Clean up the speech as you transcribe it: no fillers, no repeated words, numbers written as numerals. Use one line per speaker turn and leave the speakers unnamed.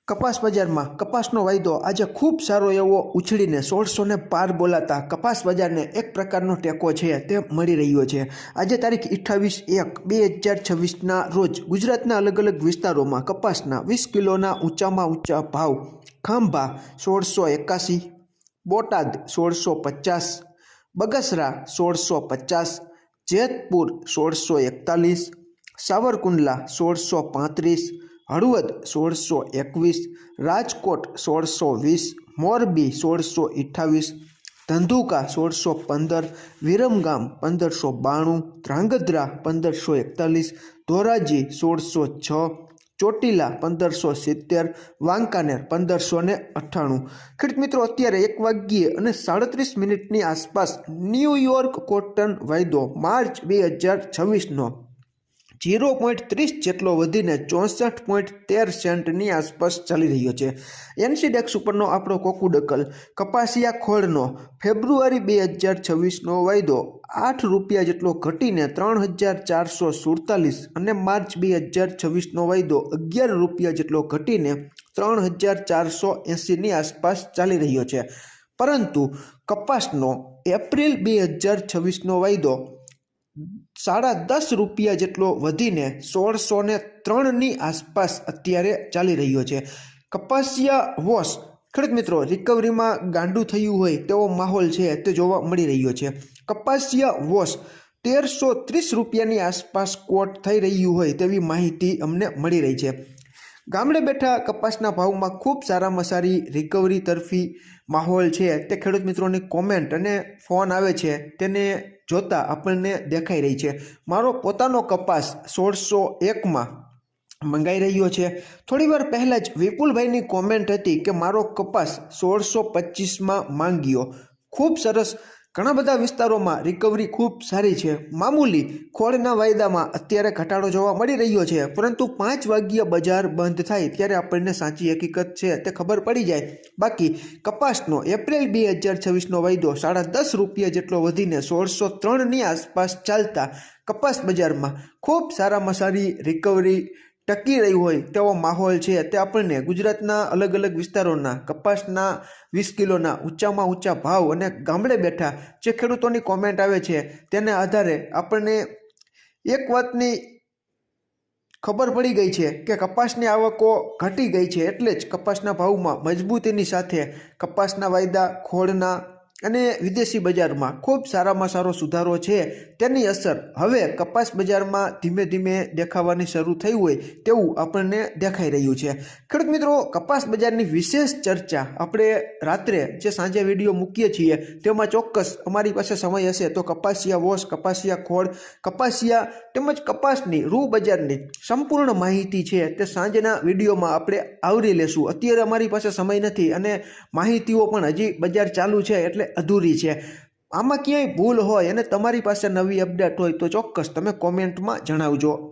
કપાસ બજારમાં કપાસનો વાયદો આજે ખૂબ સારો એવો ઉછળીને 1600 પાર બોલાતા કપાસ બજારને એક પ્રકારનો ટેકો છે તે મળી રહ્યો છે। આજે તારીખ 28/1/2026ના રોજ ગુજરાતના અલગ અલગ વિસ્તારોમાં કપાસના 20 કિલોના ઊંચામાં ઊંચા ભાવ ખાંભા 1681, બોટાદ 1650, બગસરા 1650, જેતપુર 1641, સાવરકુંડલા 1635, હળવદ 1621, રાજકોટ 1620, મોરબી 1628, ધંધુકા 1615, વિરમગામ 1592, ધ્રાંગધ્રા 1541, ધોરાજી 1606, ચોટીલા 1570, વાંકાનેર 1598। ખેડૂત મિત્રો, અત્યારે 1:37 આસપાસ ન્યૂયોર્ક કોટન વાયદો માર્ચ 2026નો 0.30 જેટલો વધીને 64.13 સેન્ટની આસપાસ ચાલી રહ્યો છે। એનસીડેક્સ ઉપરનો આપણો કોકુડકલ કપાસિયા ખોળનો ફેબ્રુઆરી 2026નો વાયદો 8 રૂપિયા જેટલો ઘટીને 3447 અને માર્ચ 2026નો વાયદો 11 રૂપિયા જેટલો ઘટીને 3480ની આસપાસ ચાલી રહ્યો છે। પરંતુ કપાસનો એપ્રિલ 2026નો વાયદો 10.5 રૂપિયા જેટલો વધીને 1603ની આસપાસ અત્યારે ચાલી રહ્યો છે। કપાસિયા વોશ ખેડૂત મિત્રો, રિકવરીમાં ગાંડું થયું હોય તેવો માહોલ છે તે જોવા મળી રહ્યો છે। કપાસિયા વોશ 1330 રૂપિયાની આસપાસ કોટ થઈ રહ્યું હોય તેવી માહિતી અમને મળી રહી છે। ગામડે બેઠા કપાસના ભાવમાં ખૂબ સારામાં સારી રિકવરી તરફી માહોલ છે તે ખેડૂત મિત્રોની કોમેન્ટ અને ફોન આવે છે તેને જોતા આપણને દેખાઈ રહી છે। મારો પોતાનો કપાસ 1601માં મંગાઈ રહ્યો છે। થોડીવાર પહેલાં જ વિપુલભાઈની કોમેન્ટ હતી કે મારો કપાસ 1625માં માંગ્યો। ખૂબ સરસ। ઘણા બધા વિસ્તારોમાં રિકવરી ખૂબ સારી છે। મામૂલી ખોળના વાયદામાં અત્યારે ઘટાડો જોવા મળી રહ્યો છે, પરંતુ 5 વાગ્યે બજાર બંધ થાય ત્યારે આપણને સાચી હકીકત છે તે ખબર પડી જાય। બાકી કપાસનો એપ્રિલ 2026નો વાયદો 10.5 રૂપિયા જેટલો વધીને 1603ની આસપાસ ચાલતા કપાસ બજારમાં ખૂબ સારામાં સારી રિકવરી ટકી રહી હોય તેવો માહોલ છે તે આપણને ગુજરાતના અલગ અલગ વિસ્તારોના કપાસના 20 કિલોના ઊંચામાં ઊંચા ભાવ અને ગામડે બેઠા જે ખેડૂતોની કોમેન્ટ આવે છે તેને આધારે આપણને એક વાતની ખબર પડી ગઈ છે કે કપાસની આવકો ઘટી ગઈ છે, એટલે જ કપાસના ભાવમાં મજબૂતીની સાથે કપાસના વાયદા ખોળના અને વિદેશી બજારમાં ખૂબ સારામાં સારો સુધારો છે તેની અસર હવે કપાસ બજારમાં ધીમે ધીમે દેખાવાની શરૂ થઈ હોય તેવું આપણને દેખાઈ રહ્યું છે। ખેડૂત મિત્રો, કપાસ બજારની વિશેષ ચર્ચા આપણે રાત્રે જે સાંજે વિડીયો મૂકીએ છીએ તેમાં ચોક્કસ અમારી પાસે સમય હશે તો કપાસિયા વોશ, કપાસિયા ખોળ, કપાસિયા તેમજ કપાસની રૂ બજારની સંપૂર્ણ માહિતી છે તે સાંજના વિડીયોમાં આપણે આવરી લેશું। અત્યારે અમારી પાસે સમય નથી અને માહિતીઓ પણ હજી બજાર ચાલુ છે એટલે અધૂરી છે। આમાં ક્યાંય ભૂલ હોય અને તમારી પાસે નવી અપડેટ હોય તો ચોક્કસ તમે કોમેન્ટમાં જણાવજો।